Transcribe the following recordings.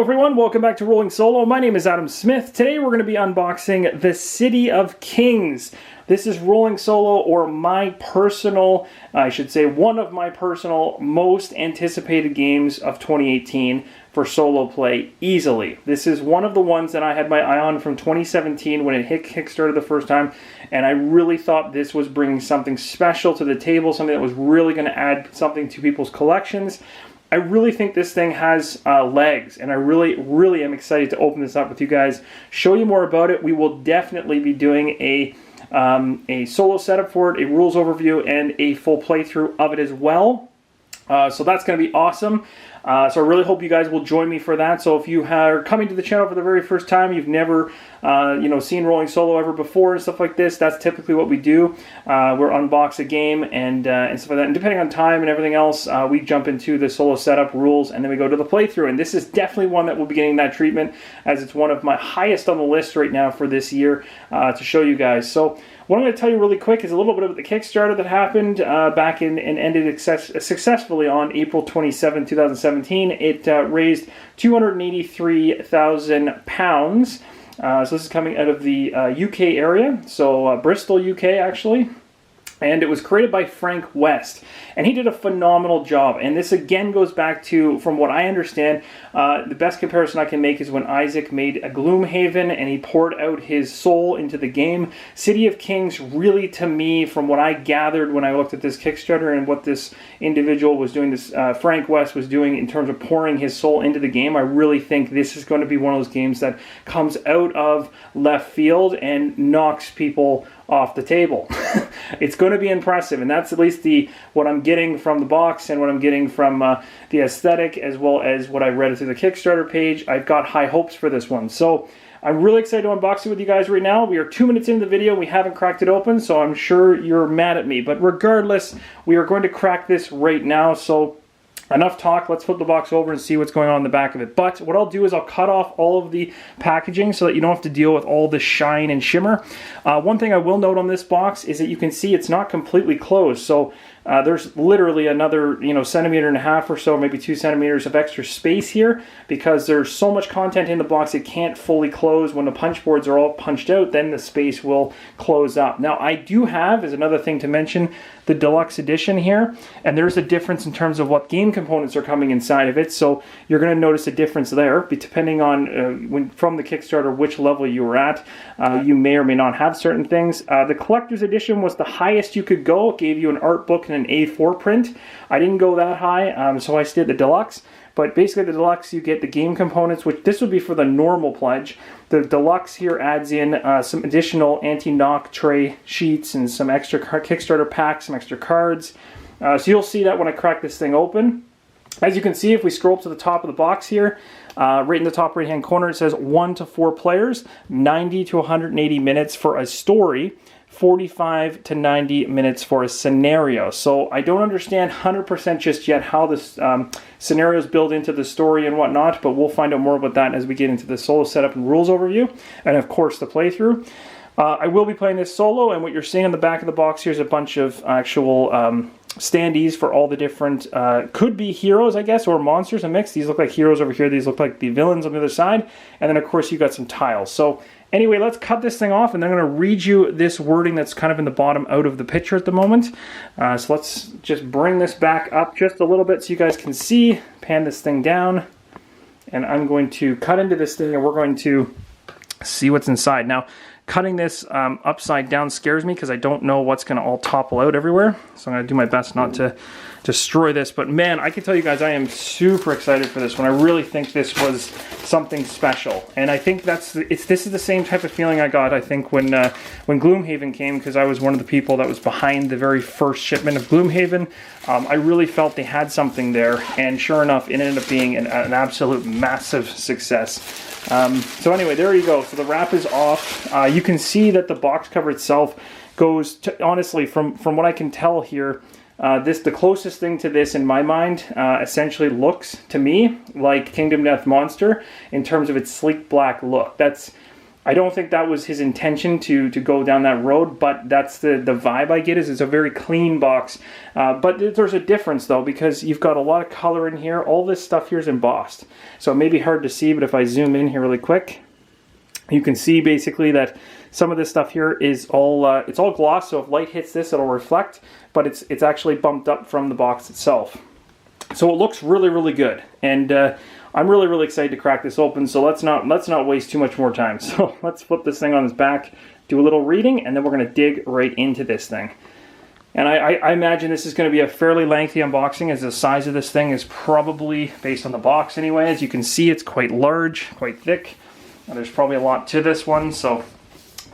everyone, welcome back to Rolling Solo. My name is Adam Smith. Today we're going to be unboxing The City of Kings. This is Rolling Solo, or my personal, I should say one of my personal most anticipated games of 2018 for solo play easily. This is one of the ones that I had my eye on from 2017 when it hit Kickstarter the first time, and I really thought this was bringing something special to the table, something that was really going to add something to people's collections. I really think this thing has legs, and I really am excited to open this up with you guys, show you more about it. We will definitely be doing a solo setup for it, a rules overview, and a full playthrough of it as well. So that's going to be awesome. So I really hope you guys will join me for that. So if you are coming to the channel for the very first time, you've never seen Rolling Solo ever before and stuff like this, that's typically what we do. We'll unbox a game and stuff like that. And depending on time and everything else, we jump into the solo setup rules and then we go to the playthrough. And this is definitely one that will be getting that treatment, as it's one of my highest on the list right now for this year to show you guys. So what I'm going to tell you really quick is a little bit about the Kickstarter that happened back in and ended successfully on April 27, 2017. It raised £283,000. So this is coming out of the UK area, so Bristol, UK actually. And it was created by Frank West, and he did a phenomenal job. And this again goes back to, from what I understand, the best comparison I can make is when Isaac made a Gloomhaven and he poured out his soul into the game. City of Kings really, to me, from what I gathered when I looked at this Kickstarter and what this individual was doing, this Frank West was doing in terms of pouring his soul into the game, I really think this is going to be one of those games that comes out of left field and knocks people off the table. It's going to be impressive, and that's at least what I'm getting from the box and what I'm getting from the aesthetic, as well as what I read through the Kickstarter page. I've got high hopes for this one, so I'm really excited to unbox it with you guys right now. We are 2 minutes into the video, we haven't cracked it open, so I'm sure you're mad at me, but regardless, we are going to crack this right now. So enough talk, let's flip the box over and see what's going on in the back of it. But what I'll do is I'll cut off all of the packaging so that you don't have to deal with all the shine and shimmer. One thing I will note on this box is that you can see it's not completely closed. So there's literally another, centimeter and a half or so, maybe 2 centimeters of extra space here, because there's so much content in the box it can't fully close. When the punch boards are all punched out, then the space will close up. Now I do have, as another thing to mention, the Deluxe Edition here, and there's a difference in terms of what game components are coming inside of it, so you're going to notice a difference there, depending on from the Kickstarter which level you were at. You may or may not have certain things. The Collector's Edition was the highest you could go. It gave you an art book and an A4 print. I didn't go that high, so I stayed at the Deluxe. But basically the Deluxe, you get the game components, which this would be for the normal pledge. The Deluxe here adds in some additional anti-knock tray sheets and some extra Kickstarter packs, some extra cards. So you'll see that when I crack this thing open. As you can see, if we scroll up to the top of the box here, right in the top right hand corner, it says 1 to 4 players, 90 to 180 minutes for a story, 45 to 90 minutes for a scenario. So I don't understand 100% just yet how this scenarios build into the story and whatnot, but we'll find out more about that as we get into the solo setup and rules overview, and of course the playthrough. I will be playing this solo, and what you're seeing on the back of the box here is a bunch of actual standees for all the different, could be heroes, I guess, or monsters, a mix. These look like heroes over here, these look like the villains on the other side, and then of course you got some tiles. So anyway, let's cut this thing off, and then I'm going to read you this wording that's kind of in the bottom out of the picture at the moment. So let's just bring this back up just a little bit so you guys can see, pan this thing down, and I'm going to cut into this thing, and we're going to see what's inside. Now, cutting this upside down scares me because I don't know what's going to all topple out everywhere. So I'm going to do my best not to destroy this. But man, I can tell you guys I am super excited for this one. I really think this was something special. And I think this is the same type of feeling I got, I think, when Gloomhaven came, because I was one of the people that was behind the very first shipment of Gloomhaven. I really felt they had something there. And sure enough, it ended up being an absolute massive success. So anyway, there you go. So the wrap is off. You can see that the box cover itself goes to, honestly, from what I can tell here, the closest thing to this in my mind essentially looks to me like Kingdom Death Monster in terms of its sleek black look. That's I don't think that was his intention to go down that road, but that's the vibe I get. Is it's a very clean box. But there's a difference though, because you've got a lot of color in here. All this stuff here is embossed, so it may be hard to see, but if I zoom in here really quick, you can see basically that some of this stuff here is all it's all gloss. So if light hits this, it'll reflect, but it's actually bumped up from the box itself. So it looks really, really good, and I'm really, really excited to crack this open. So let's not waste too much more time. So let's flip this thing on its back, do a little reading, and then we're going to dig right into this thing. And I imagine this is going to be a fairly lengthy unboxing, as the size of this thing is probably, based on the box anyway, as you can see, it's quite large, quite thick. And there's probably a lot to this one, so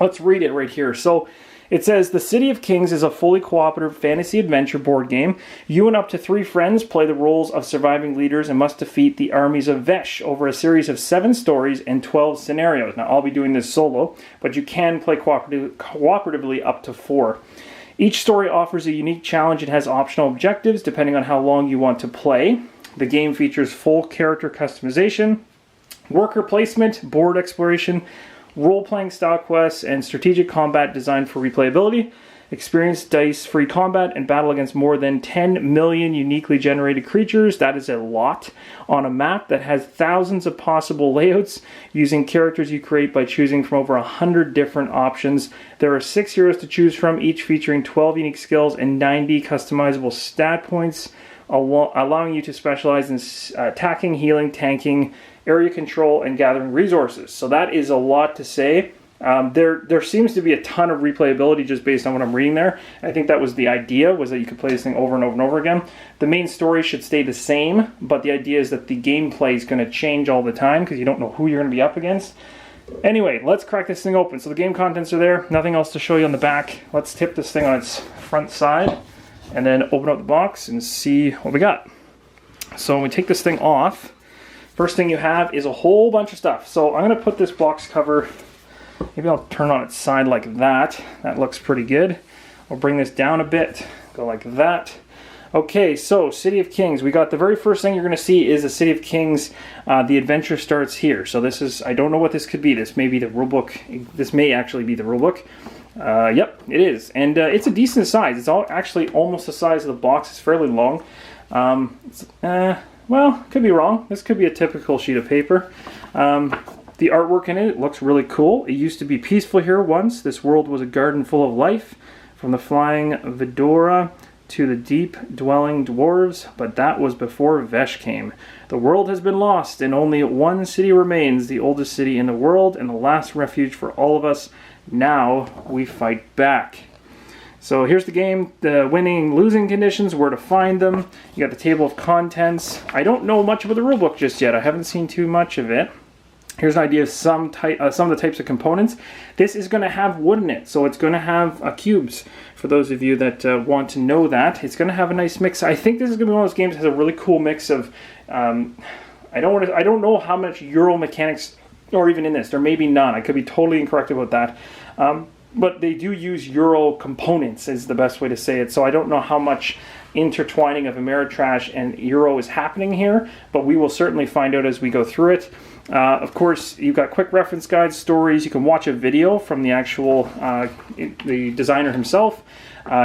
let's read it right here. So it says, the City of Kings is a fully cooperative fantasy adventure board game. You and up to 3 friends play the roles of surviving leaders and must defeat the armies of Vesh over a series of 7 stories and 12 scenarios. Now, I'll be doing this solo, but you can play cooperatively up to 4. Each story offers a unique challenge and has optional objectives depending on how long you want to play. The game features full character customization, worker placement, board exploration, role-playing style quests, and strategic combat designed for replayability. Experience dice-free combat and battle against more than 10 million uniquely generated creatures. That is a lot. On a map that has thousands of possible layouts, using characters you create by choosing from over 100 different options. There are 6 heroes to choose from, each featuring 12 unique skills and 90 customizable stat points, allowing you to specialize in attacking, healing, tanking, area control, and gathering resources. So that is a lot to say. There seems to be a ton of replayability just based on what I'm reading there. I think that was the idea, was that you could play this thing over and over and over again. The main story should stay the same, but the idea is that the gameplay is going to change all the time because you don't know who you're going to be up against. Anyway, let's crack this thing open. So the game contents are there. Nothing else to show you on the back. Let's tip this thing on its front side and then open up the box and see what we got. So when we take this thing off, first thing you have is a whole bunch of stuff. So I'm going to put this box cover, maybe I'll turn on its side like that. That looks pretty good. We'll bring this down a bit, go like that. Okay, so City of Kings. We got the very first thing you're going to see is the City of Kings. The adventure starts here. So this is, I don't know what this could be. This may be the rulebook. This may actually be the rulebook. Yep, it is. And it's a decent size. It's actually almost the size of the box. It's fairly long. Well, could be wrong. This could be a typical sheet of paper. The artwork in it looks really cool. It used to be peaceful here once. This world was a garden full of life, from the flying Vadora to the deep-dwelling Dwarves, but that was before Vesh came. The world has been lost, and only one city remains, the oldest city in the world, and the last refuge for all of us. Now we fight back. So here's the game, the winning and losing conditions, where to find them. You got the table of contents. I don't know much about the rulebook just yet. I haven't seen too much of it. Here's an idea of some of the types of components. This is going to have wood in it, so it's going to have cubes. For those of you that want to know that, it's going to have a nice mix. I think this is going to be one of those games that has a really cool mix of. I don't know how much Euro mechanics are even in this. There may be none. I could be totally incorrect about that. But they do use Euro components, is the best way to say it. So I don't know how much intertwining of Ameritrash and Euro is happening here, but we will certainly find out as we go through it. Of course, you've got quick reference guides, stories. You can watch a video from the actual the designer himself.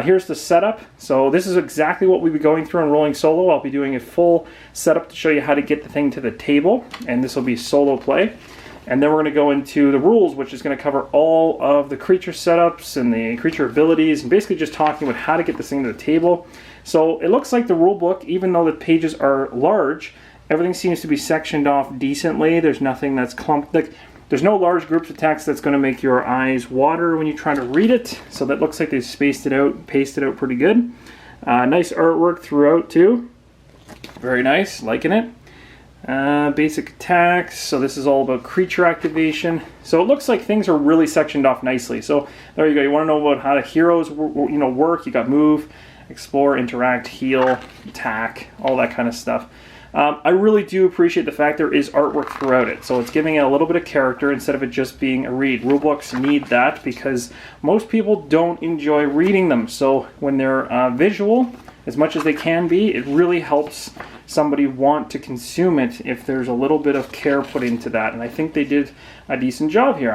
Here's the setup. So this is exactly what we'll be going through in Rolling Solo. I'll be doing a full setup to show you how to get the thing to the table, and this will be solo play. And then we're going to go into the rules, which is going to cover all of the creature setups and the creature abilities, and basically just talking about how to get this thing to the table. So it looks like the rule book, even though the pages are large, everything seems to be sectioned off decently. There's nothing that's clumped. Like, there's no large groups of text that's going to make your eyes water when you try to read it. So that looks like they've spaced it out, pasted it out pretty good. Nice artwork throughout too. Very nice, liking it. Basic attacks. So this is all about creature activation. So it looks like things are really sectioned off nicely. So there you go. You want to know about how the heroes work. You got move, explore, interact, heal, attack, all that kind of stuff. I really do appreciate the fact there is artwork throughout it. So it's giving it a little bit of character instead of it just being a read. Rulebooks need that because most people don't enjoy reading them. So when they're visual, as much as they can be, it really helps somebody want to consume it if there's a little bit of care put into that. And I think they did a decent job here.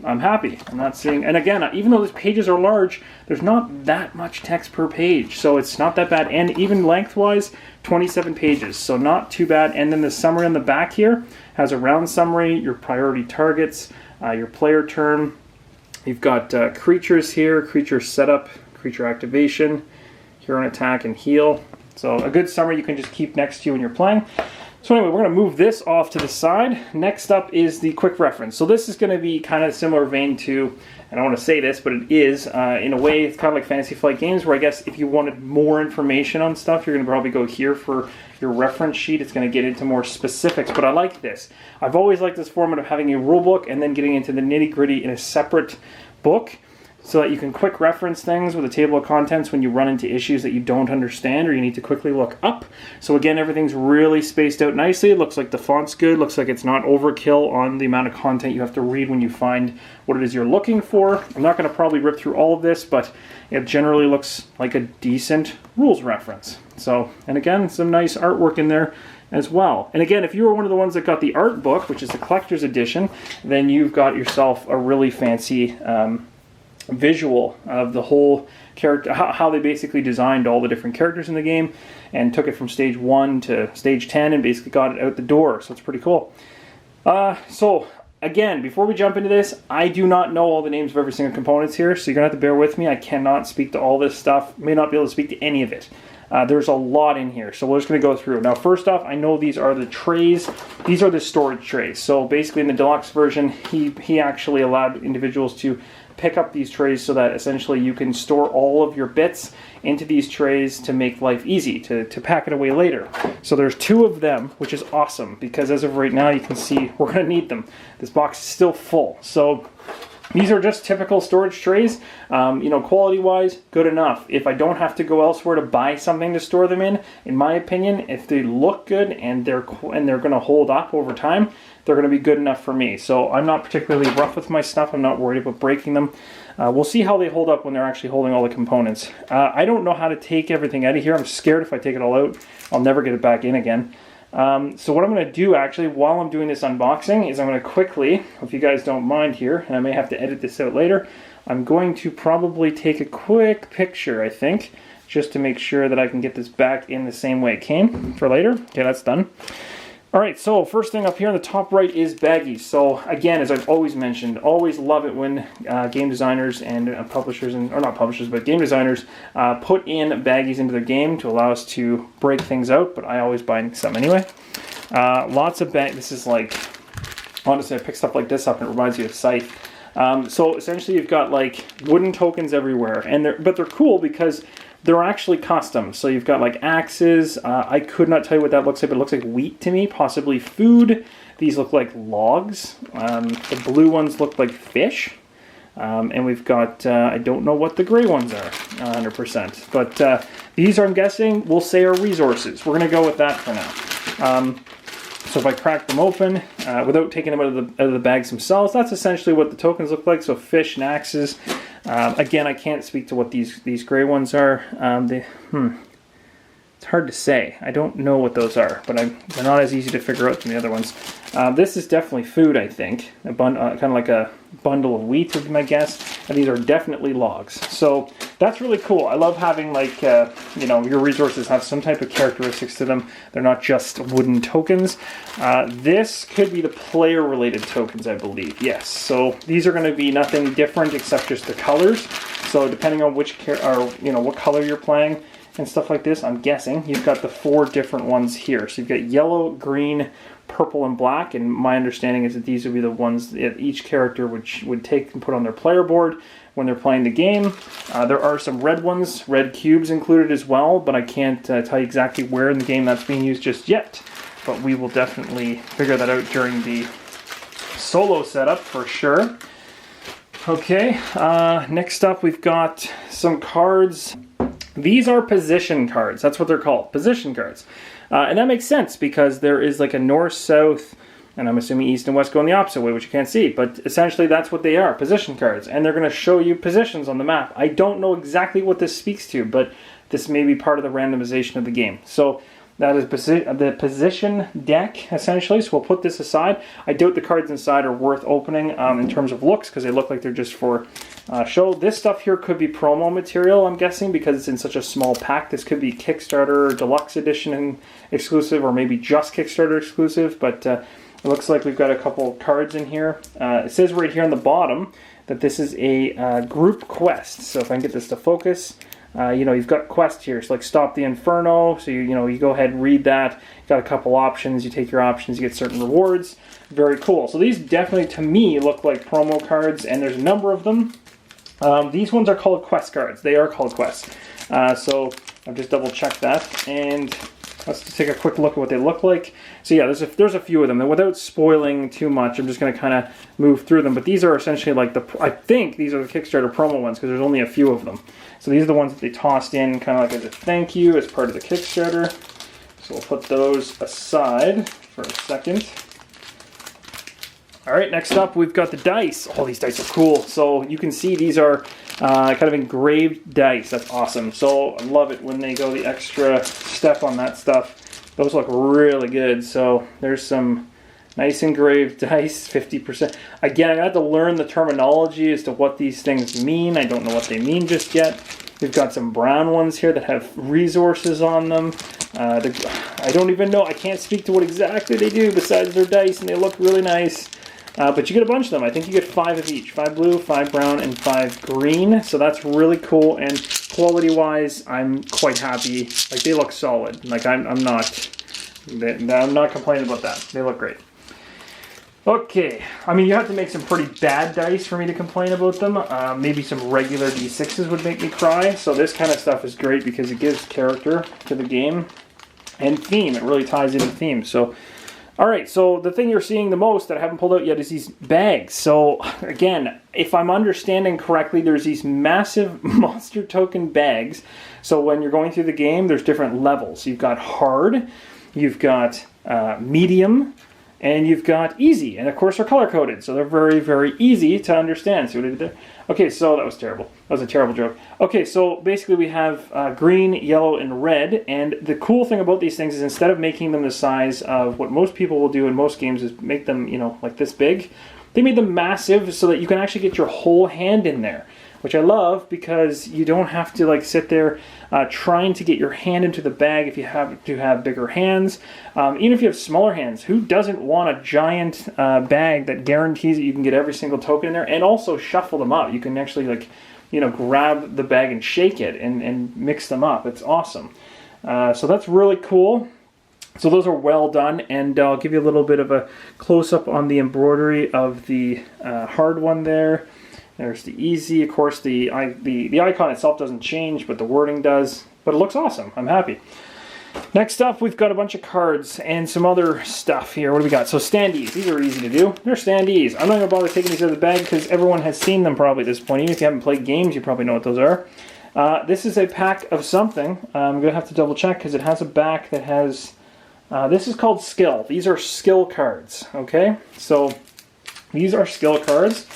I'm happy. I'm not seeing, and again, even though these pages are large, there's not that much text per page, so it's not that bad. And even lengthwise, 27 pages, so not too bad. And then the summary on the back here has a round summary, your priority targets, your player turn. You've got creatures here, creature setup, creature activation, hero and attack, and heal. So a good summary you can just keep next to you when you're playing. So anyway, we're going to move this off to the side. Next up is the quick reference. So this is going to be kind of similar vein to, and I want to say this, but it is, in a way, it's kind of like Fantasy Flight Games, where I guess if you wanted more information on stuff, you're going to probably go here for your reference sheet. It's going to get into more specifics, but I like this. I've always liked this format of having a rule book and then getting into the nitty-gritty in a separate book, so that you can quick reference things with a table of contents when you run into issues that you don't understand or you need to quickly look up. So again, everything's really spaced out nicely. It looks like the font's good. Looks like it's not overkill on the amount of content you have to read when you find what it is you're looking for. I'm not going to probably rip through all of this, but it generally looks like a decent rules reference. So, and again, some nice artwork in there as well. And again, if you were one of the ones that got the art book, which is the collector's edition, then you've got yourself a really fancy visual of the whole character, how they basically designed all the different characters in the game and took it from stage 1 to stage 10 and basically got it out the door. So it's pretty cool. So again, before we jump into this, I do not know all the names of every single components here, so you're gonna have to bear with me. I cannot speak to all this stuff, may not be able to speak to any of it. There's a lot in here, so we're just going to go through. Now, first off, I know these are the trays. These are the storage trays. So basically in the deluxe version, he actually allowed individuals to pick up these trays so that essentially you can store all of your bits into these trays to make life easy, to pack it away later. So there's 2 of them, which is awesome, because as of right now, you can see we're going to need them. This box is still full. So these are just typical storage trays. Quality-wise, good enough. If I don't have to go elsewhere to buy something to store them in my opinion, if they look good and they're going to hold up over time, they're going to be good enough for me. So I'm not particularly rough with my stuff. I'm not worried about breaking them. We'll see how they hold up when they're actually holding all the components. I don't know how to take everything out of here. I'm scared if I take it all out, I'll never get it back in again. So what I'm going to do actually while I'm doing this unboxing is I'm going to quickly, if you guys don't mind here, and I may have to edit this out later, I'm going to probably take a quick picture, I think, just to make sure that I can get this back in the same way it came for later. Okay, that's done. Alright, so first thing up here on the top right is baggies. So again, as I've always mentioned, always love it when game designers and publishers, or not publishers, but game designers put in baggies into their game to allow us to break things out, but I always buy some anyway. Lots of this is like, honestly, I pick stuff like this up and it reminds you of Scythe. So essentially you've got like wooden tokens everywhere, and they're cool because they're actually custom. So you've got like axes. I could not tell you what that looks like, but it looks like wheat to me, possibly food. These look like logs. The blue ones look like fish. And we've got, I don't know what the gray ones are, 100%. But these are, I'm guessing, we'll say are resources. We're going to go with that for now. So if I crack them open, without taking them out of the bags themselves, that's essentially what the tokens look like. So fish and axes. Again, I can't speak to what these gray ones are. It's hard to say. I don't know what those are, but they're not as easy to figure out than the other ones. This is definitely food, I think. Kind of like a bundle of wheat would be my guess. And these are definitely logs. So that's really cool. I love having like, your resources have some type of characteristics to them. They're not just wooden tokens. This could be the player-related tokens, I believe. Yes. So these are going to be nothing different except just the colors. So depending on which what color you're playing and stuff like this, I'm guessing you've got the 4 different ones here. So you've got yellow, green, purple, and black, and my understanding is that these would be the ones that each character would take and put on their player board when they're playing the game. There are some red ones, red cubes included as well, but I can't tell you exactly where in the game that's being used just yet. But we will definitely figure that out during the solo setup for sure. Okay, next up we've got some cards. These are position cards. That's what they're called, position cards. And that makes sense because there is like a north, south, and I'm assuming east and west going the opposite way, which you can't see. But essentially that's what they are, position cards. And they're going to show you positions on the map. I don't know exactly what this speaks to, but this may be part of the randomization of the game. So That is the position deck, essentially. So we'll put this aside. I doubt the cards inside are worth opening in terms of looks, because they look like they're just for show. This stuff here could be promo material, I'm guessing, because it's in such a small pack. This could be Kickstarter Deluxe Edition exclusive, or maybe just Kickstarter exclusive, but it looks like we've got a couple cards in here. It says right here on the bottom that this is a group quest. So if I can get this to focus, you've got quests here. So like Stop the Inferno. So you go ahead and read that. You've got a couple options. You take your options, you get certain rewards. Very cool. So these definitely, to me, look like promo cards, and there's a number of them. These ones are called quest cards. They are called quests. So I've just double checked that, and let's just take a quick look at what they look like. So yeah, there's a few of them. And without spoiling too much, I'm just going to kind of move through them. But these are essentially like I think these are the Kickstarter promo ones, because there's only a few of them. So these are the ones that they tossed in kind of like as a thank you as part of the Kickstarter. So we'll put those aside for a second. All right, next up we've got the dice. Oh, these dice are cool. So you can see these are kind of engraved dice. That's awesome. So I love it when they go the extra step on that stuff. Those look really good. So there's some nice engraved dice, 50%. Again, I had to learn the terminology as to what these things mean. I don't know what they mean just yet. We've got some brown ones here that have resources on them. I don't even know. I can't speak to what exactly they do besides their dice, and they look really nice. But you get a bunch of them. I think you get 5 of each. 5 blue, 5 brown, and 5 green. So that's really cool. And quality-wise, I'm quite happy. Like, they look solid. Like, I'm not complaining about that. They look great. Okay. I mean, you have to make some pretty bad dice for me to complain about them. Maybe some regular D6s would make me cry. So this kind of stuff is great because it gives character to the game and theme. It really ties into the theme. So... Alright, so the thing you're seeing the most that I haven't pulled out yet is these bags. So, again, if I'm understanding correctly, there's these massive monster token bags. So when you're going through the game, there's different levels. You've got hard, you've got medium, and you've got easy. And of course they're color-coded, so they're very, very easy to understand. See what I did there? Okay, so that was terrible. That was a terrible joke. Okay, so basically we have green, yellow, and red. And the cool thing about these things is instead of making them the size of what most people will do in most games is make them, like this big, they made them massive so that you can actually get your whole hand in there. Which I love because you don't have to like sit there trying to get your hand into the bag if you have to have bigger hands. Even if you have smaller hands, who doesn't want a giant bag that guarantees that you can get every single token in there and also shuffle them up? You can actually grab the bag and shake it and mix them up. It's awesome. So that's really cool. So those are well done, and I'll give you a little bit of a close-up on the embroidery of the hard one there. There's the easy. Of course, the icon itself doesn't change, but the wording does. But it looks awesome. I'm happy. Next up, we've got a bunch of cards and some other stuff here. What do we got? So Standees. These are easy to do. They're Standees. I'm not going to bother taking these out of the bag because everyone has seen them probably at this point. Even if you haven't played games, you probably know what those are. This is a pack of something. I'm going to have to double check because it has a back that has... this is called Skill. These are skill cards. Okay? So these are skill cards.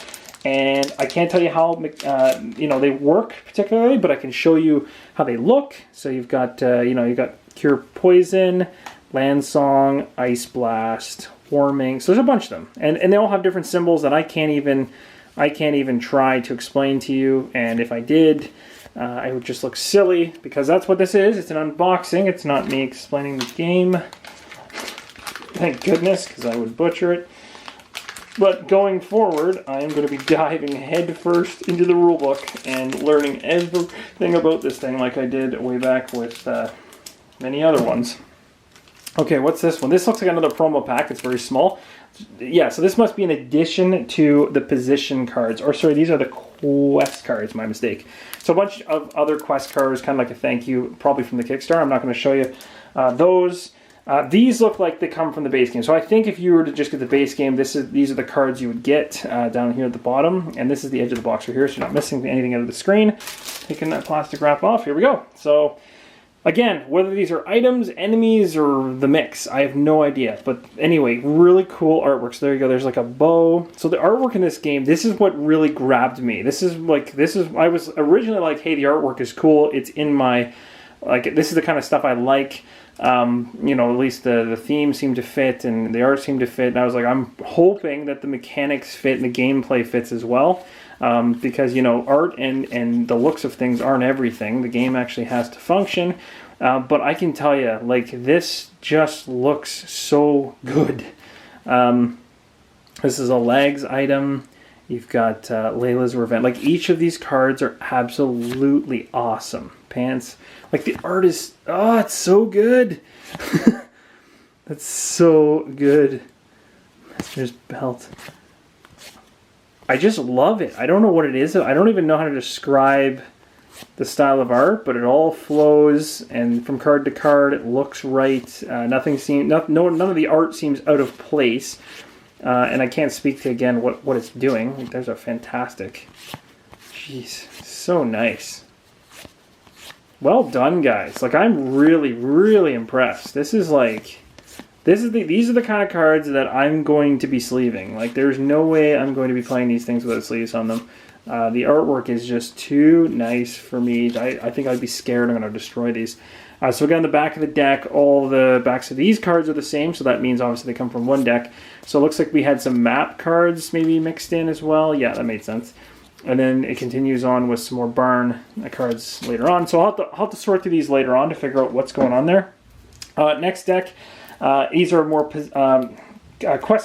And I can't tell you how they work particularly, but I can show you how they look. So you've got you've got Cure Poison, Land Song, Ice Blast, Warming. So there's a bunch of them, and they all have different symbols that I can't even try to explain to you. And if I did, I would just look silly because that's what this is. It's an unboxing. It's not me explaining the game. Thank goodness, because I would butcher it. But going forward, I am going to be diving headfirst into the rulebook and learning everything about this thing like I did way back with many other ones. Okay, what's this one? This looks like another promo pack. It's very small. Yeah, so this must be an addition to the position cards. Or sorry, these are the quest cards, my mistake. So a bunch of other quest cards, kind of like a thank you, probably from the Kickstarter. I'm not going to show you those. These look like they come from the base game. So I think if you were to just get the base game, these are the cards you would get down here at the bottom. And this is the edge of the box right here, so you're not missing anything out of the screen. Taking that plastic wrap off, here we go. So again, whether these are items, enemies, or the mix, I have no idea. But anyway, really cool artwork. So there you go, there's like a bow. So the artwork in this game, this is what really grabbed me. I was originally like, hey, the artwork is cool. It's in my... this is the kind of stuff I like. You know, at least the theme seemed to fit and the art seemed to fit. And I was like, I'm hoping that the mechanics fit and the gameplay fits as well. Because, you know, art and the looks of things aren't everything. The game actually has to function. But I can tell you, like, this just looks so good. This is a Lags item. You've got Layla's Revenge. Like, each of these cards are absolutely awesome. Pants. Like, the art is... Oh, it's so good. That's so good. There's belt. I just love it. I don't know what it is. I don't even know how to describe the style of art, but it all flows, and from card to card, it looks right. None of the art seems out of place. And I can't speak to, again, what it's doing. Like, there's a fantastic... Jeez, so nice. Well done, guys. Like, I'm really, really impressed. This is like... These are the kind of cards that I'm going to be sleeving. Like, there's no way I'm going to be playing these things without sleeves on them. The artwork is just too nice for me. I think I'd be scared I'm going to destroy these. So again, the back of the deck, all the backs of these cards are the same, so that means obviously they come from one deck. So it looks like we had some map cards maybe mixed in as well. Yeah, that made sense. And then it continues on with some more barn cards later on. So I'll have to sort through these later on to figure out what's going on there. Next deck, these are more quest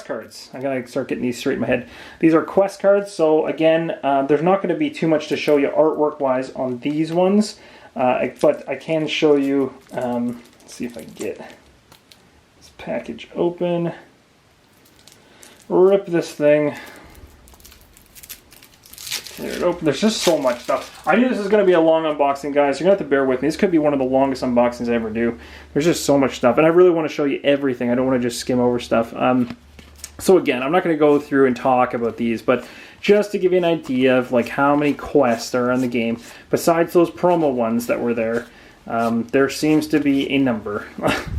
cards. I gotta start getting these straight in my head. These are quest cards, so again, there's not going to be too much to show you artwork-wise on these ones. But I can show you, let's see if I can get this package open, rip this thing, tear it open. There's just so much stuff. I knew this was going to be a long unboxing, guys. You're going to have to bear with me. This could be one of the longest unboxings I ever do. There's just so much stuff, and I really want to show you everything. I don't want to just skim over stuff. So again, I'm not going to go through and talk about these, but just to give you an idea of like how many quests are in the game, besides those promo ones that were there, there seems to be a number.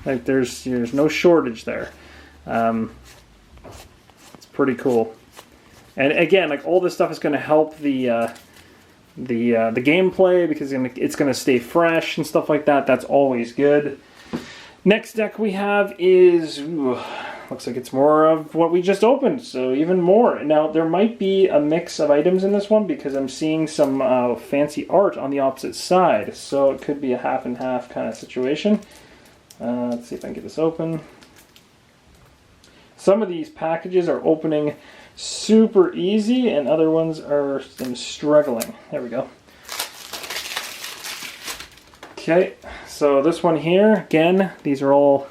Like there's no shortage there. It's pretty cool. And again, like all this stuff is going to help the gameplay because it's going to stay fresh and stuff like that. That's always good. Next deck we have is... looks like it's more of what we just opened, so even more. Now, there might be a mix of items in this one because I'm seeing some fancy art on the opposite side, so it could be a half and half kind of situation. Let's see if I can get this open. Some of these packages are opening super easy, and other ones are struggling. There we go. Okay, so this one here, again, these are all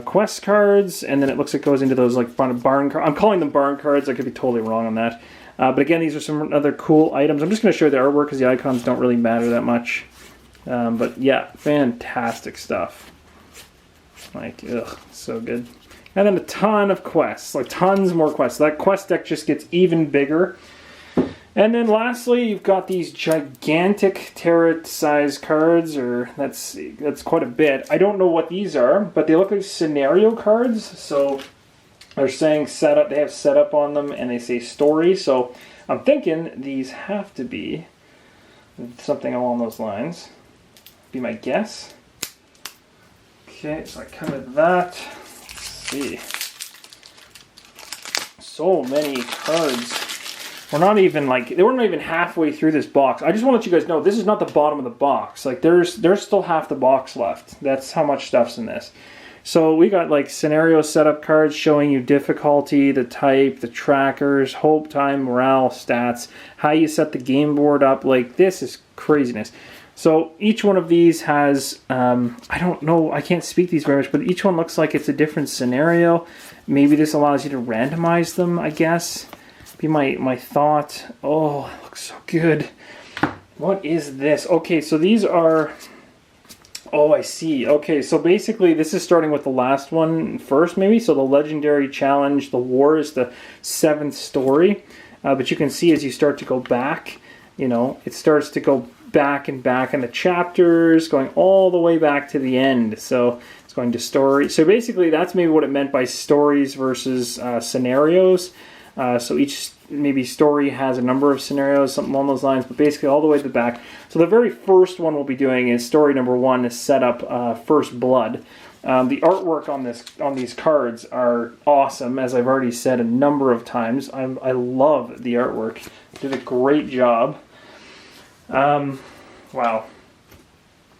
quest cards, and then it looks like it goes into those like barn cards. I'm calling them barn cards. I could be totally wrong on that. But again, these are some other cool items. I'm just going to show you the artwork because the icons don't really matter that much. But yeah, fantastic stuff. Like, ugh, so good. And then a ton of quests, like tons more quests. That quest deck just gets even bigger. And then lastly, you've got these gigantic tarot-sized cards, or that's quite a bit. I don't know what these are, but they look like scenario cards. So they're saying setup. They have setup on them, and they say story. So I'm thinking these have to be something along those lines. Be my guess. Okay, so I covered that. Let's see. So many cards. We're not even they weren't even halfway through this box. I just want to let you guys know this is not the bottom of the box. Like there's still half the box left. That's how much stuff's in this. So we got like scenario setup cards showing you difficulty, the type, the trackers, hope time, morale, stats, how you set the game board up. Like this is craziness. So each one of these has, I don't know, I can't speak these very much, but each one looks like it's a different scenario. Maybe this allows you to randomize them, I guess. Be my thought. Oh, it looks so good. What is this? Okay, so these are... Oh, I see. Okay, so basically this is starting with the last one first, maybe. So the Legendary Challenge, the War is the 7th story. But you can see as you start to go back, you know, it starts to go back and back in the chapters, going all the way back to the end. So it's going to story. So basically that's maybe what it meant by stories versus scenarios. So each maybe story has a number of scenarios, something along those lines, but basically all the way to the back. So the very first one we'll be doing is story number 1 is set up First Blood. The artwork on these cards are awesome, as I've already said a number of times. I love the artwork. Did a great job. Wow.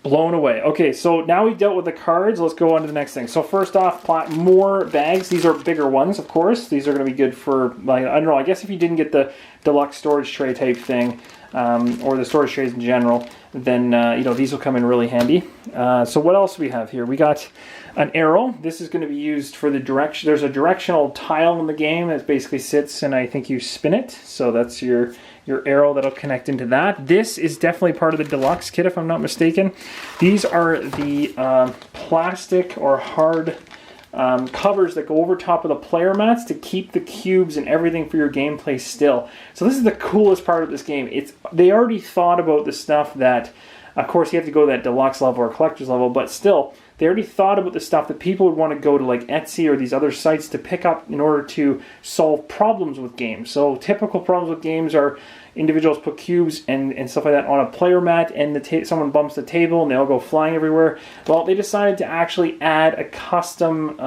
Blown away. Okay, so now we've dealt with the cards. Let's go on to the next thing. So first off, more bags. These are bigger ones, of course. These are going to be good for, like, I don't know, I guess if you didn't get the deluxe storage tray type thing, or the storage trays in general, then, these will come in really handy. So what else do we have here? We got an arrow. This is going to be used for the direction. There's a directional tile in the game that basically sits, and I think you spin it. So that's your arrow that'll connect into that. This is definitely part of the deluxe kit, if I'm not mistaken. These are the plastic or hard covers that go over top of the player mats to keep the cubes and everything for your gameplay still. So this is the coolest part of this game. They already thought about the stuff that, of course, you have to go to that deluxe level or collector's level, but still, they already thought about the stuff that people would want to go to like Etsy or these other sites to pick up in order to solve problems with games. So typical problems with games are individuals put cubes and stuff like that on a player mat, and someone bumps the table and they all go flying everywhere. Well, they decided to actually add a custom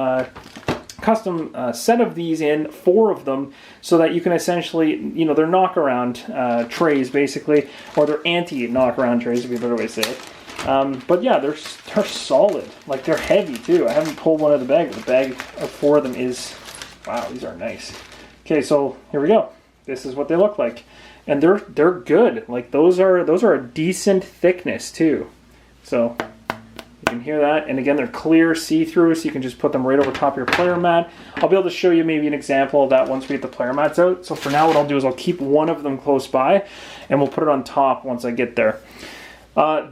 set of these in, 4 of them, so that you can essentially, they're knockaround trays basically, or they're anti-knockaround trays, would be a better way to say it. But yeah, they're solid. Like, they're heavy too. I haven't pulled one out of the bag. The bag of 4 of them is, wow, these are nice. Okay, so here we go. This is what they look like, and they're good. Like, those are a decent thickness too. So you can hear that. And again, they're clear, see-through, so you can just put them right over top of your player mat. I'll be able to show you maybe an example of that once we get the player mats out. So for now, what I'll do is I'll keep one of them close by, and we'll put it on top once I get there.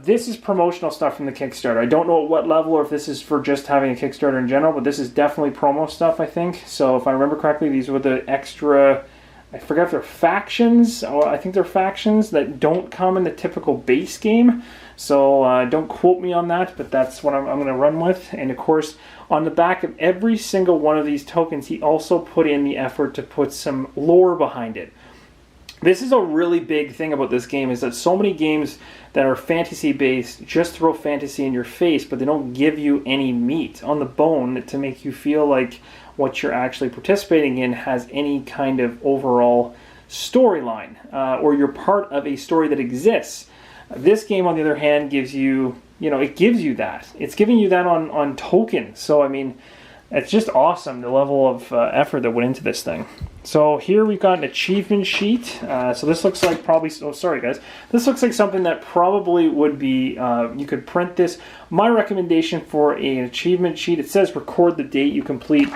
This is promotional stuff from the Kickstarter. I don't know at what level, or if this is for just having a Kickstarter in general, but this is definitely promo stuff, I think. So if I remember correctly, these were the extra, I forget if they're factions, I think they're factions that don't come in the typical base game. So don't quote me on that, but that's what I'm going to run with. And of course, on the back of every single one of these tokens, he also put in the effort to put some lore behind it. This is a really big thing about this game, is that so many games that are fantasy-based just throw fantasy in your face, but they don't give you any meat on the bone to make you feel like what you're actually participating in has any kind of overall storyline, or you're part of a story that exists. This game, on the other hand, gives you, it gives you that. It's giving you that on tokens. So, I mean, it's just awesome, the level of effort that went into this thing. So here we've got an achievement sheet. So this looks like probably, oh sorry guys, this looks like something that probably would be, you could print this. My recommendation for an achievement sheet, it says record the date you complete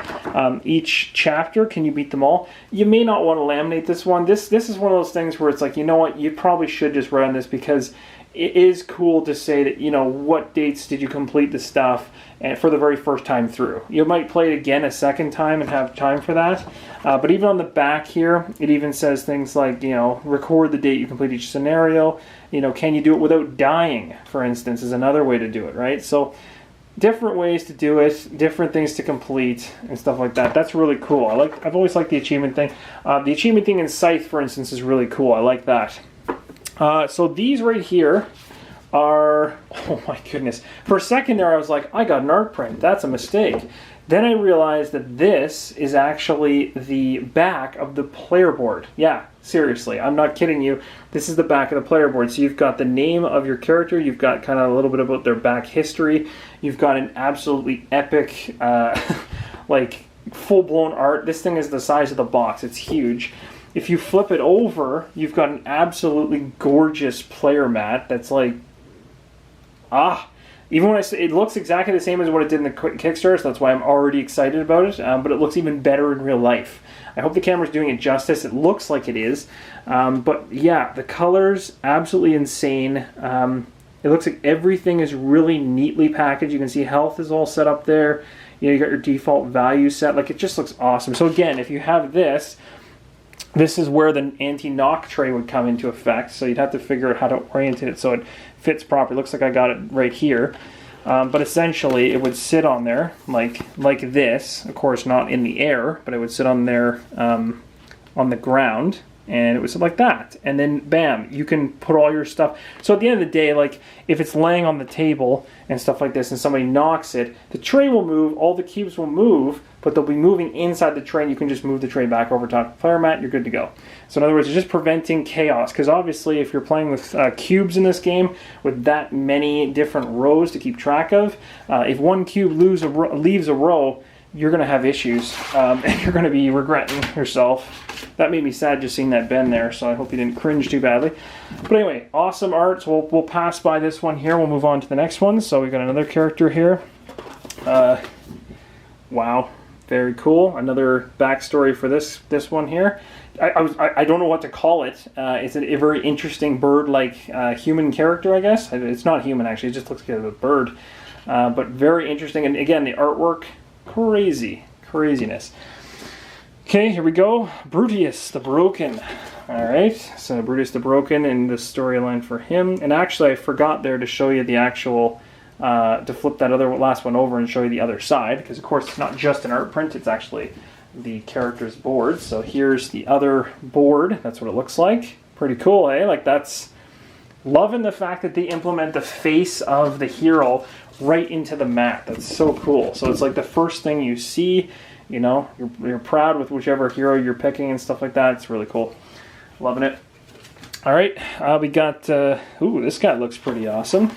each chapter. Can you beat them all? You may not want to laminate this one. This is one of those things where it's like, you know what, you probably should just write on this, because it is cool to say that, what dates did you complete the stuff and for the very first time through. You might play it again a second time and have time for that. But even on the back here, it even says things like, record the date you complete each scenario. Can you do it without dying, for instance, is another way to do it, right? So different ways to do it, different things to complete and stuff like that. That's really cool. I've always liked the achievement thing. The achievement thing in Scythe, for instance, is really cool. I like that. So these right here are, oh my goodness. For a second there I was like, I got an art print. That's a mistake. Then I realized that this is actually the back of the player board. Yeah, seriously, I'm not kidding you. This is the back of the player board. So you've got the name of your character, you've got kind of a little bit about their back history, you've got an absolutely epic, like full-blown art. This thing is the size of the box. It's huge. If you flip it over, you've got an absolutely gorgeous player mat that's like, even when I say it looks exactly the same as what it did in the Kickstarter, so that's why I'm already excited about it, but it looks even better in real life. I hope the camera's doing it justice. It looks like it is. But yeah, the colors, absolutely insane. It looks like everything is really neatly packaged. You can see health is all set up there. You got your default value set. Like, it just looks awesome. So again, if you have this, this is where the anti-knock tray would come into effect. So you'd have to figure out how to orient it so it fits properly. Looks like I got it right here. But essentially, it would sit on there like this. Of course, not in the air, but it would sit on there on the ground, and it was like that. And then bam, you can put all your stuff. So at the end of the day, like if it's laying on the table and stuff like this and somebody knocks it, the tray will move, all the cubes will move, but they'll be moving inside the tray, and you can just move the tray back over top of the player mat, you're good to go. So in other words, it's just preventing chaos, because obviously if you're playing with cubes in this game with that many different rows to keep track of, if one cube leaves a row, you're going to have issues, and you're going to be regretting yourself. That made me sad just seeing that Ben there, so I hope you didn't cringe too badly. But anyway, awesome art. So we'll pass by this one here. We'll move on to the next one. So we've got another character here. Wow, very cool. Another backstory for this one here. I don't know what to call it. It's a very interesting bird-like human character, I guess. It's not human, actually. It just looks like a bird. But very interesting. And again, the artwork, craziness. Okay, here we go. Brutus the Broken. Alright, so Brutus the Broken and the storyline for him. And actually, I forgot there to show you the actual, to flip that last one over and show you the other side. Because, of course, it's not just an art print, it's actually the character's board. So here's the other board. That's what it looks like. Pretty cool, eh? Like, that's... Loving the fact that they implement the face of the hero right into the mat. That's so cool. So it's like the first thing you see. You know, you're proud with whichever hero you're picking and stuff like that. It's really cool. Loving it. All right, we got, ooh, this guy looks pretty awesome.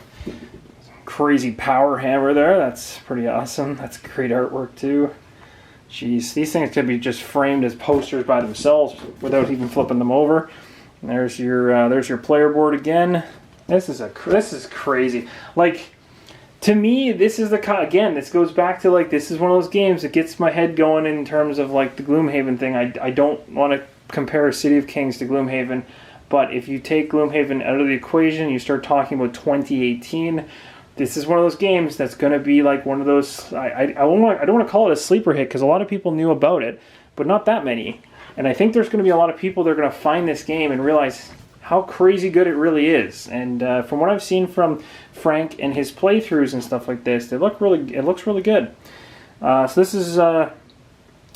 Crazy power hammer there. That's pretty awesome. That's great artwork too. Jeez, these things could be just framed as posters by themselves without even flipping them over. And there's your player board again. This is crazy. Like, to me, this is again, this goes back to, like, this is one of those games that gets my head going in terms of, like, the Gloomhaven thing. I don't want to compare City of Kings to Gloomhaven, but if you take Gloomhaven out of the equation, you start talking about 2018, this is one of those games that's going to be, like, one of those, I don't want to call it a sleeper hit, because a lot of people knew about it, but not that many. And I think there's going to be a lot of people that are going to find this game and realize how crazy good it really is. And from what I've seen from Frank and his playthroughs and stuff like this, it looks really good. So this is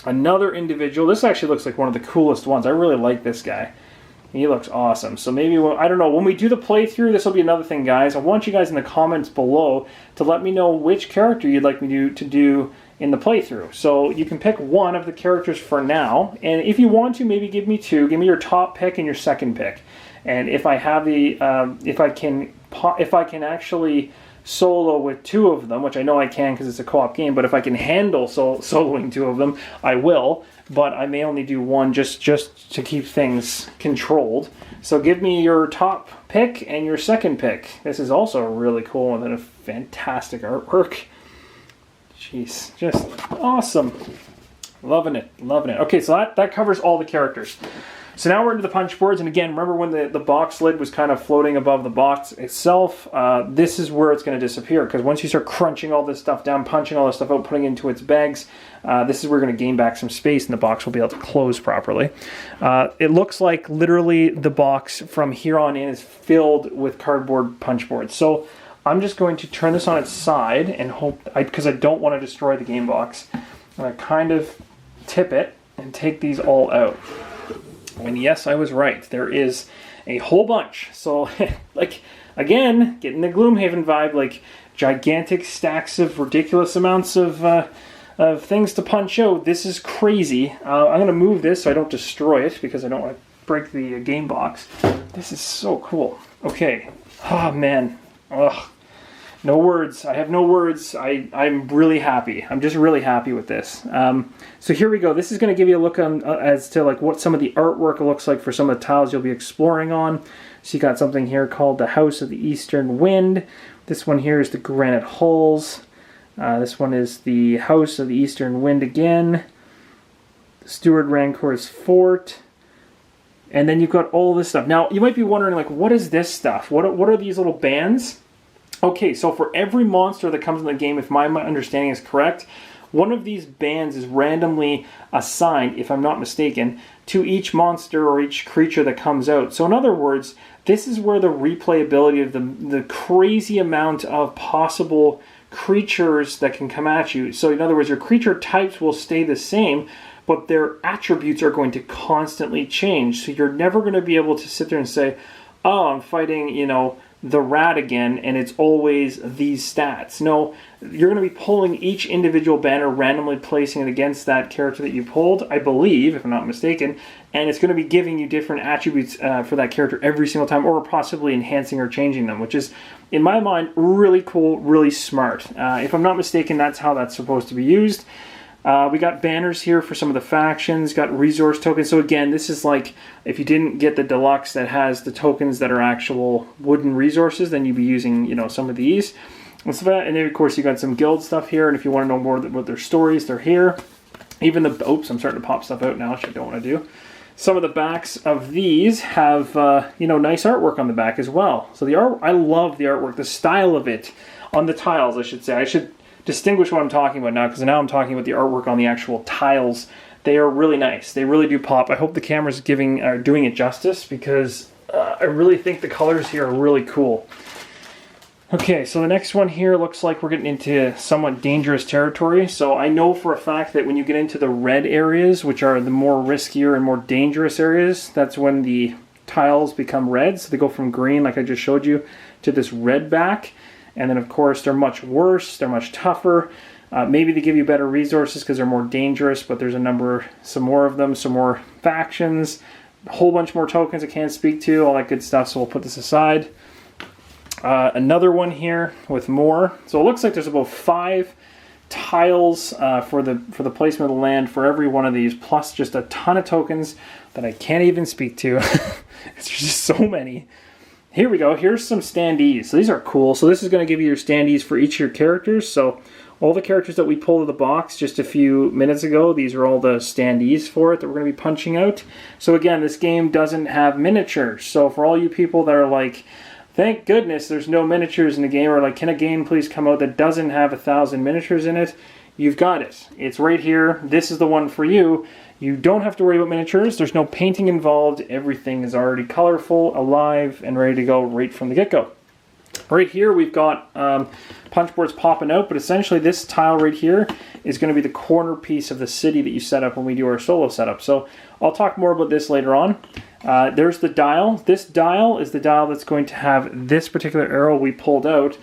another individual. This actually looks like one of the coolest ones. I really like this guy. He looks awesome. So maybe, I don't know, when we do the playthrough, this will be another thing, guys. I want you guys in the comments below to let me know which character you'd like me to do in the playthrough. So you can pick one of the characters for now, and if you want to, maybe give me two. Give me your top pick and your second pick. And if I have the, if I can actually solo with two of them, which I know I can because it's a co-op game, but if I can handle soloing two of them, I will. But I may only do one just to keep things controlled. So give me your top pick and your second pick. This is also a really cool one and a fantastic artwork. Jeez, just awesome. Loving it. Okay, so that covers all the characters. So now we're into the punch boards, and again, remember when the box lid was kind of floating above the box itself? This is where it's going to disappear, because once you start crunching all this stuff down, punching all this stuff out, putting it into its bags, this is where we're going to gain back some space, and the box will be able to close properly. It looks like literally the box from here on in is filled with cardboard punch boards. So I'm just going to turn this on its side and hope, because I don't want to destroy the game box, I'm going to kind of tip it and take these all out. And yes, I was right. There is a whole bunch. So, like, again, getting the Gloomhaven vibe, like gigantic stacks of ridiculous amounts of things to punch out. This is crazy. I'm going to move this so I don't destroy it, because I don't want to break the game box. This is so cool. Okay. Oh, man. Ugh. No words. I have no words. I'm really happy. I'm just really happy with this. So here we go. This is going to give you a look on as to like what some of the artwork looks like for some of the tiles you'll be exploring on. So you got something here called the House of the Eastern Wind. This one here is the Granite Hulls. This one is the House of the Eastern Wind again. Steward Rancor's Fort. And then you've got all this stuff. Now, you might be wondering, like, what is this stuff? What are these little bands? Okay, so for every monster that comes in the game, if my understanding is correct, one of these bands is randomly assigned, if I'm not mistaken, to each monster or each creature that comes out. So in other words, this is where the replayability of the crazy amount of possible creatures that can come at you. So in other words, your creature types will stay the same, but their attributes are going to constantly change. So you're never going to be able to sit there and say, oh, I'm fighting, you know, the rat again, and it's always these stats. No, you're going to be pulling each individual banner, randomly placing it against that character that you pulled, I believe, if I'm not mistaken, and it's going to be giving you different attributes for that character every single time, or possibly enhancing or changing them, which is, in my mind, really cool, really smart. If I'm not mistaken, that's how that's supposed to be used. We got banners here for some of the factions, got resource tokens. So again, this is like, if you didn't get the deluxe that has the tokens that are actual wooden resources, then you'd be using, you know, some of these. And then of course you got some guild stuff here, and if you want to know more about their stories, they're here. Even the, oops, I'm starting to pop stuff out now, which I don't want to do. Some of the backs of these have, you know, nice artwork on the back as well. So the art, I love the artwork, the style of it, on the tiles, I should say. I should distinguish what I'm talking about now, because now I'm talking about the artwork on the actual tiles. They are really nice. They really do pop. I hope the camera's doing it justice, because I really think the colors here are really cool. Okay, so the next one here looks like we're getting into somewhat dangerous territory. So I know for a fact that when you get into the red areas, which are the more riskier and more dangerous areas, that's when the tiles become red. So they go from green, like I just showed you, to this red back. And then, of course, they're much worse, they're much tougher. Maybe they give you better resources because they're more dangerous, but there's some more of them, some more factions, a whole bunch more tokens I can't speak to, all that good stuff, so we'll put this aside. Another one here with more. So it looks like there's about 5 tiles for the placement of the land for every one of these, plus just a ton of tokens that I can't even speak to. It's just so many. Here we go. Here's some standees. So these are cool. So this is going to give you your standees for each of your characters. So all the characters that we pulled in the box just a few minutes ago, these are all the standees for it that we're going to be punching out. So again, this game doesn't have miniatures. So for all you people that are like, thank goodness there's no miniatures in the game, or like, can a game please come out that doesn't have 1,000 miniatures in it? You've got it. It's right here. This is the one for you. You don't have to worry about miniatures. There's no painting involved. Everything is already colorful, alive, and ready to go right from the get-go. Right here we've got punch boards popping out, but essentially this tile right here is going to be the corner piece of the city that you set up when we do our solo setup. So I'll talk more about this later on. There's the dial. This dial is the dial that's going to have this particular arrow we pulled out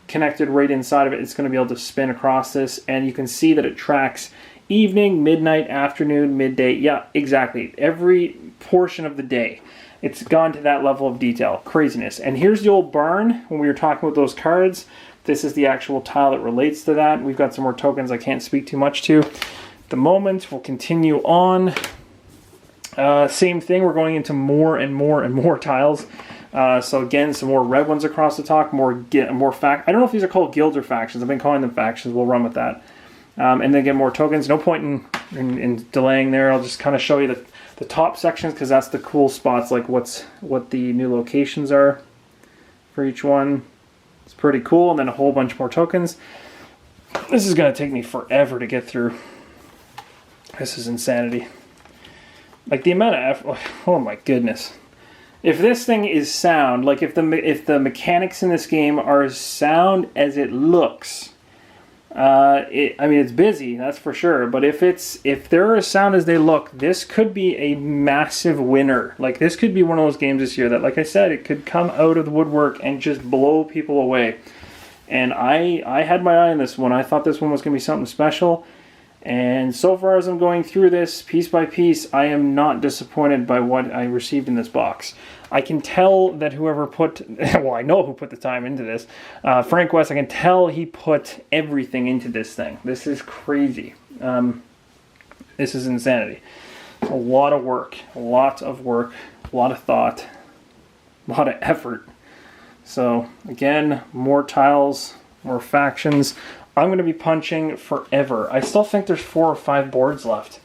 connected right inside of it. It's going to be able to spin across this, and you can see that it tracks evening, midnight, afternoon, midday. Yeah, exactly. Every portion of the day. It's gone to that level of detail. Craziness. And here's the old barn when we were talking about those cards. This is the actual tile that relates to that. We've got some more tokens I can't speak too much to at the moment. We'll continue on. Same thing. We're going into more and more and more tiles. So again, some more red ones across the top. More I don't know if these are called guilds or factions. I've been calling them factions. We'll run with that. And then get more tokens. No point in delaying there. I'll just kind of show you the top sections, because that's the cool spots, like what the new locations are for each one. It's pretty cool. And then a whole bunch more tokens. This is going to take me forever to get through. This is insanity. Like the amount of effort. Oh my goodness. If this thing is sound, like if the mechanics in this game are as sound as it looks, I mean, it's busy, that's for sure, but if they're as sound as they look, this could be a massive winner. Like, this could be one of those games this year that, like I said, it could come out of the woodwork and just blow people away. And I had my eye on this one. I thought this one was going to be something special. And so far as I'm going through this, piece by piece, I am not disappointed by what I received in this box. I can tell that whoever well, I know who put the time into this. Frank West, I can tell he put everything into this thing. This is crazy. This is insanity. A lot of work, a lot of thought, a lot of effort. So, again, more tiles, more factions. I'm going to be punching forever. I still think there's 4 or 5 boards left.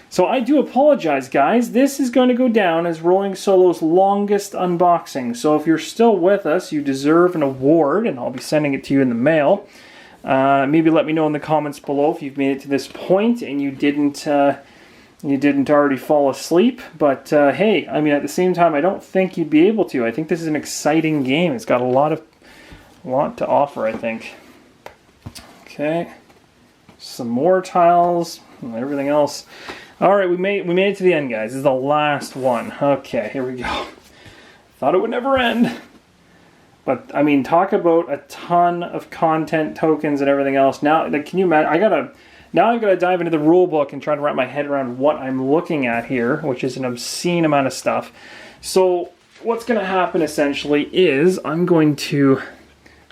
So I do apologize, guys. This is going to go down as Rolling Solo's longest unboxing. So if you're still with us, you deserve an award, and I'll be sending it to you in the mail. Maybe let me know in the comments below if you've made it to this point and you didn't already fall asleep. But hey, I mean, at the same time, I don't think you'd be able to. I think this is an exciting game. It's got a lot to offer, I think. Okay, some more tiles and everything else. All right, we made it to the end, guys. This is the last one. Okay, here we go. Thought it would never end. But, I mean, talk about a ton of content, tokens, and everything else. Now, like, can you imagine? Now I've got to dive into the rule book and try to wrap my head around what I'm looking at here, which is an obscene amount of stuff. So what's going to happen, essentially, is I'm going to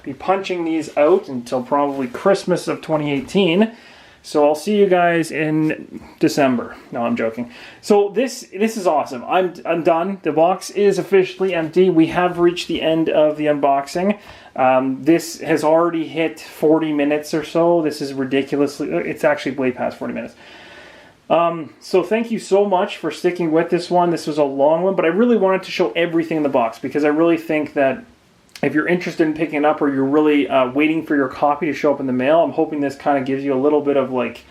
be punching these out until probably Christmas of 2018. So I'll see you guys in December. No, I'm joking. So this is awesome. I'm done. The box is officially empty. We have reached the end of the unboxing. This has already hit 40 minutes or so. This is ridiculously... It's actually way past 40 minutes. So thank you so much for sticking with this one. This was a long one, but I really wanted to show everything in the box because I really think that if you're interested in picking it up or you're really waiting for your copy to show up in the mail, I'm hoping this kind of gives you a little bit of, like,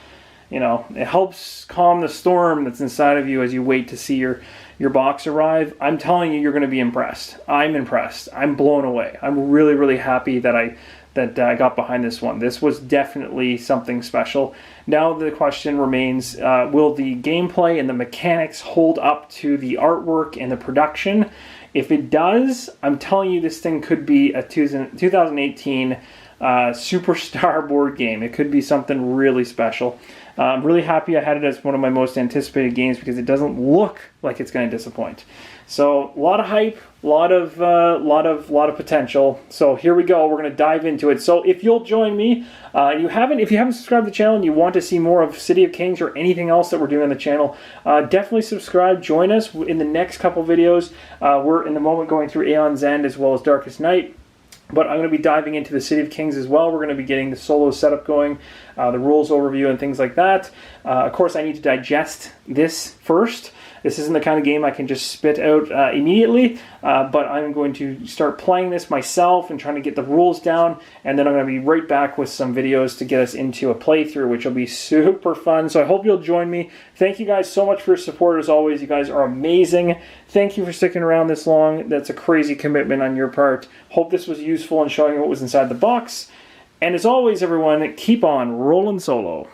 you know, it helps calm the storm that's inside of you as you wait to see your box arrive. I'm telling you, you're going to be impressed. I'm impressed. I'm blown away. I'm really, really happy that I got behind this one. This was definitely something special. Now the question remains, will the gameplay and the mechanics hold up to the artwork and the production? If it does, I'm telling you this thing could be a 2018 superstar board game. It could be something really special. I'm really happy I had it as one of my most anticipated games because it doesn't look like it's going to disappoint. So a lot of hype, a lot of potential. So here we go. We're going to dive into it. So if you'll join me, if you haven't subscribed to the channel and you want to see more of City of Kings or anything else that we're doing on the channel, definitely subscribe. Join us in the next couple videos. We're in the moment going through Aeon's End as well as Darkest Night. But I'm going to be diving into the City of Kings as well. We're going to be getting the solo setup going, the rules overview and things like that. Of course, I need to digest this first. This isn't the kind of game I can just spit out immediately, but I'm going to start playing this myself and trying to get the rules down, and then I'm going to be right back with some videos to get us into a playthrough, which will be super fun. So I hope you'll join me. Thank you guys so much for your support as always. You guys are amazing. Thank you for sticking around this long. That's a crazy commitment on your part. Hope this was useful in showing you what was inside the box. And as always, everyone, keep on rolling solo.